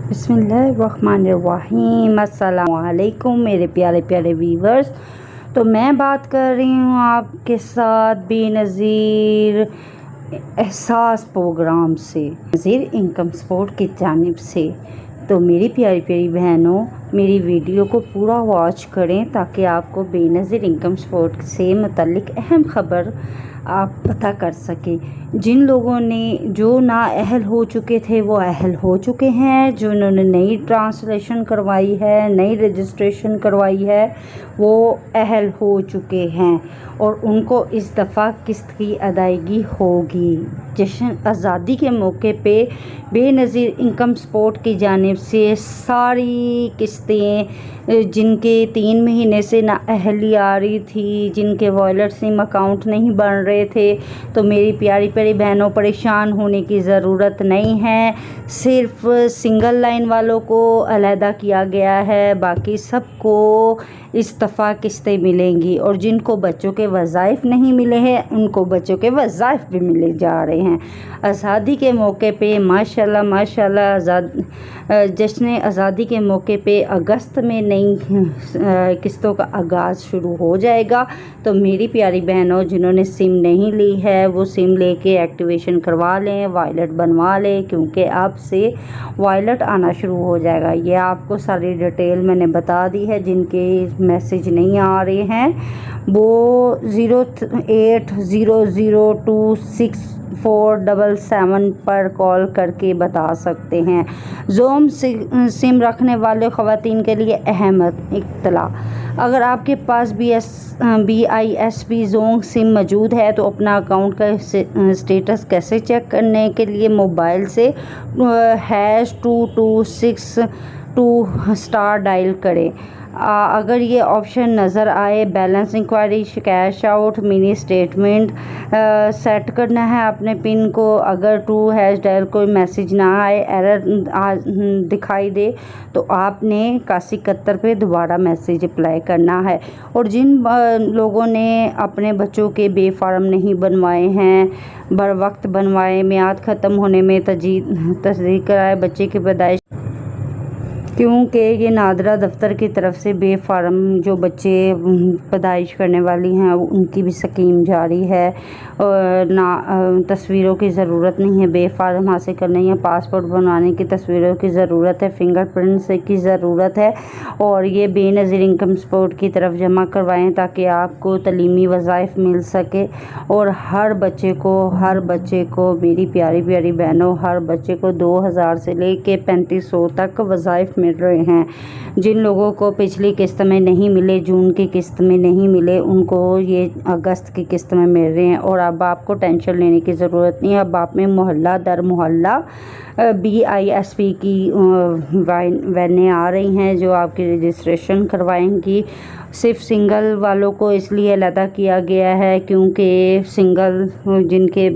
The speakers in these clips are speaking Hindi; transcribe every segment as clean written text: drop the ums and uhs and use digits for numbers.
बिस्मिल्लाहिर्रहमानिर्रहीम। अस्सलामुअलैकुम मेरे प्यारे प्यारे व्यूवर्स। तो मैं बात कर रही हूँ आपके साथ बेनज़ीर एहसास प्रोग्राम से, नज़ीर इनकम सपोर्ट की जानिब से। तो मेरी प्यारी प्यारी बहनों, मेरी वीडियो को पूरा वॉच करें ताकि आपको बेनज़ीर इनकम सपोर्ट से मुतल्लिक अहम ख़बर आप पता कर सकें। जिन लोगों ने जो नाअहल हो चुके थे वो अहल हो चुके हैं, जो उन्होंने नई ट्रांसलेशन करवाई है, नई रजिस्ट्रेशन करवाई है, वो अहल हो चुके हैं और उनको इस दफ़ा किस्त की अदायगी होगी। जश्न आज़ादी के मौके पे बेनज़ीर इनकम सपोर्ट की जानिब से सारी किस्तें, जिनके 3 महीने से नाअहली आ रही थी, जिनके वॉलेट सिम अकाउंट नहीं बन रहे थे, तो मेरी प्यारी प्यारी बहनों, परेशान होने की ज़रूरत नहीं है। सिर्फ सिंगल लाइन वालों को अलहदा किया गया है, बाकी सबको इस दफ़ा किस्तें मिलेंगी। और जिनको बच्चों के वज़ाइफ नहीं मिले हैं उनको बच्चों के वज़ाइफ भी मिले जा रहे हैं। आज़ादी के मौके पे माशाल्लाह माशाल्लाह जश्न आज़ादी के मौके पे अगस्त में नई किस्तों का आगाज़ शुरू हो जाएगा। तो मेरी प्यारी बहनों, जिन्होंने सिम नहीं ली है वो सिम लेके एक्टिवेशन करवा लें, वॉलेट बनवा लें, क्योंकि अब से वॉलेट आना शुरू हो जाएगा। ये आपको सारी डिटेल मैंने बता दी है। जिनके मैसेज नहीं आ रहे हैं वो 0800026477 पर कॉल करके बता सकते हैं। ज़ोम सिम रखने वाले ख़वातीन के लिए अहम इत्तला, अगर आपके पास BISP ज़ोम सिम मौजूद है तो अपना अकाउंट का स्टेटस कैसे चेक करने के लिए मोबाइल से #2262 डायल करें। अगर ये ऑप्शन नज़र आए, balance enquiry, cash out, mini statement set करना है अपने पिन को। अगर 2# डायल कोई मैसेज ना आए, एरर दिखाई दे, तो आपने 8171 पे दोबारा मैसेज अप्लाई करना है। और जिन लोगों ने अपने बच्चों के बेफार्म नहीं बनवाए हैं, बर वक्त बनवाए, मियाद ख़त्म होने में तस्दीक कराए बच्चे की पैदाइश, क्योंकि ये नादरा दफ्तर की तरफ से बेफार्म जो बच्चे पैदाइश करने वाली हैं उनकी भी स्कीम जारी है। तस्वीरों की ज़रूरत नहीं है बेफार्म हासिल करने, या पासपोर्ट बनवाने की तस्वीरों की ज़रूरत है, फिंगरप्रिंट्स की ज़रूरत है। और ये बेनज़ीर इनकम सपोर्ट की तरफ जमा करवाएं ताकि आपको तलीमी वज़ाइफ मिल सके। और हर बच्चे को मेरी प्यारी प्यारी बहनों, हर बच्चे को 2000 से लेके 3500 तक वज़ाइफ मिल रहे हैं। जिन लोगों को पिछली किस्त में नहीं मिले, जून की किस्त में नहीं मिले, उनको ये अगस्त की किस्त में मिल रहे हैं। और अब आपको टेंशन लेने की ज़रूरत नहीं है। अब आप में मोहल्ला दर मोहल्ला BISP की वैनें आ रही हैं जो आपकी रजिस्ट्रेशन करवाएंगी। सिर्फ सिंगल वालों को इसलिए अलहदा किया गया है क्योंकि सिंगल जिनके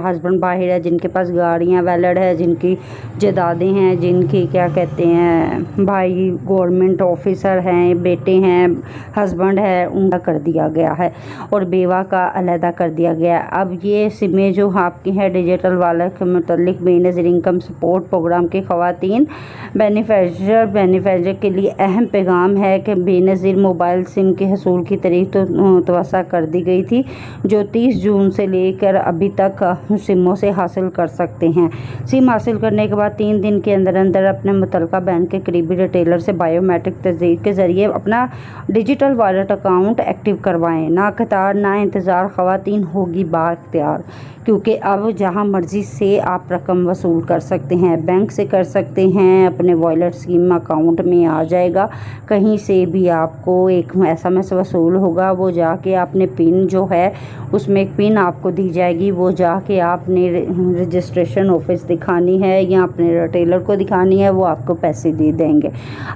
हस्बैंड बाहर है, जिनके पास गाड़ियाँ वैलिड है, जिनकी जायदादें हैं, जिनकी क्या कहते हैं भाई गवर्नमेंट ऑफिसर हैं, बेटे हैं, हस्बैंड है, उनका कर दिया गया है। और बेवा का अलहदा कर दिया गया। अब ये सिमें जो आपकी है डिजिटल वाला के मुतल्लिक बेनज़ीर इनकम सपोर्ट प्रोग्राम के ख़वातीन बेनिफिशरी के लिए अहम पैगाम है कि बेनज़ीर मोबाइल सिम के हसूल की तारीख तो तवस्सा कर दी गई थी, जो 30 जून से लेकर अभी तक सिमों से हासिल कर सकते हैं। सिम हासिल करने के बाद 3 दिन के अंदर अंदर अपने मुतल्लिका बैंक के करीबी रिटेलर से बायोमेट्रिक तस्दीक के ज़रिए अपना डिजिटल वॉलेट अकाउंट एक्टिव करवाएं। ना कतार ना इंतज़ार, ख़वातीन होगी बाख्तियार, क्योंकि अब जहां मर्ज़ी से आप रकम वसूल कर सकते हैं, बैंक से कर सकते हैं, अपने वॉलेट स्कीम अकाउंट में आ जाएगा। कहीं से भी आपको एक SMS वसूल होगा, वो जाके आपने पिन जो है उसमें एक पिन आपको दी जाएगी, वो जाके आपने रजिस्ट्रेशन ऑफिस दिखानी है या अपने रिटेलर को दिखानी है, वो आपको पैसे दे देंगे।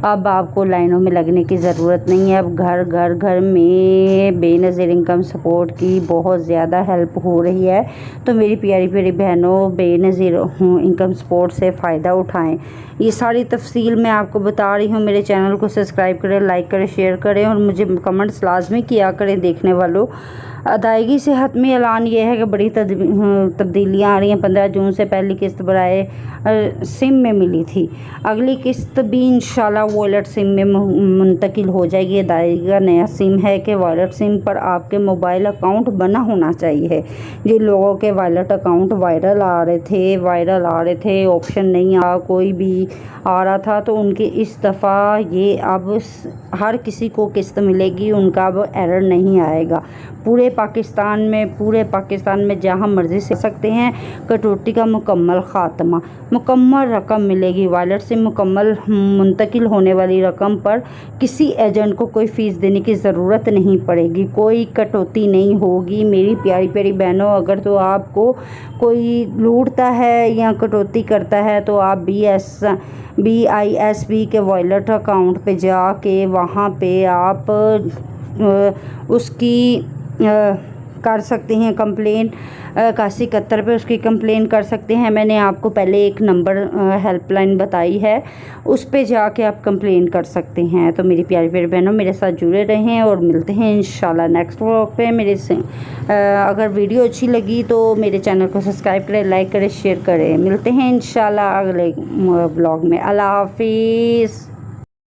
अब आपको लाइनों में लगने की ज़रूरत नहीं है। अब घर में बेनज़ीर इनकम सपोर्ट की बहुत ज़्यादा हेल्प हो रही है। तो मेरी प्यारी प्यारी बहनों, बेनज़ीर इनकम सपोर्ट से फ़ायदा उठाएं। ये सारी तफसील मैं आपको बता रही हूँ। मेरे चैनल को सब्सक्राइब करें, लाइक करें, शेयर करें और मुझे कमेंट्स लाजमी किया करें देखने वालों। अदायगी से हतमी ऐलान ये है कि बड़ी तब्दीलियाँ आ रही हैं। 15 जून से पहली किस्त बराए सिम में मिली थी। अगली किस्त भी इंशाल्लाह वॉलेट सिम में मुंतकिल हो जाएगी। अदायगी का नया सिम है कि वॉलेट सिम पर आपके मोबाइल अकाउंट बना होना चाहिए। जिन लोगों के वॉलेट अकाउंट वायरल आ रहे थे, ऑप्शन नहीं कोई भी आ रहा था, तो उनके इस दफ़ा ये अब हर किसी को किस्त मिलेगी। उनका अब एरर नहीं आएगा। पूरे पाकिस्तान में जहां मर्जी से सकते हैं। कटौती का मुकम्मल ख़ात्मा, मुकम्मल रकम मिलेगी। वॉलेट से मुकम्मल मुंतकिल होने वाली रकम पर किसी एजेंट को कोई फ़ीस देने की ज़रूरत नहीं पड़ेगी। कोई कटौती नहीं होगी। मेरी प्यारी प्यारी बहनों, अगर तो आपको कोई लूटता है या कटौती करता है तो आप BISB के वॉलेट अकाउंट पे जाके वहाँ पे आप उसकी कर सकते हैं कंप्लेन। 8171 पे उसकी कंप्लेन कर सकते हैं। मैंने आपको पहले एक नंबर हेल्पलाइन बताई है, उस पे जाके आप कंप्लेन कर सकते हैं। तो मेरी प्यारी प्यारी बहनों, मेरे साथ जुड़े रहें और मिलते हैं इंशाल्लाह नेक्स्ट व्लॉग पे। अगर वीडियो अच्छी लगी तो मेरे चैनल को सब्सक्राइब करें, लाइक करें, शेयर करें। मिलते हैं इंशाल्लाह अगले व्लॉग में। अल्लाह हाफिज़।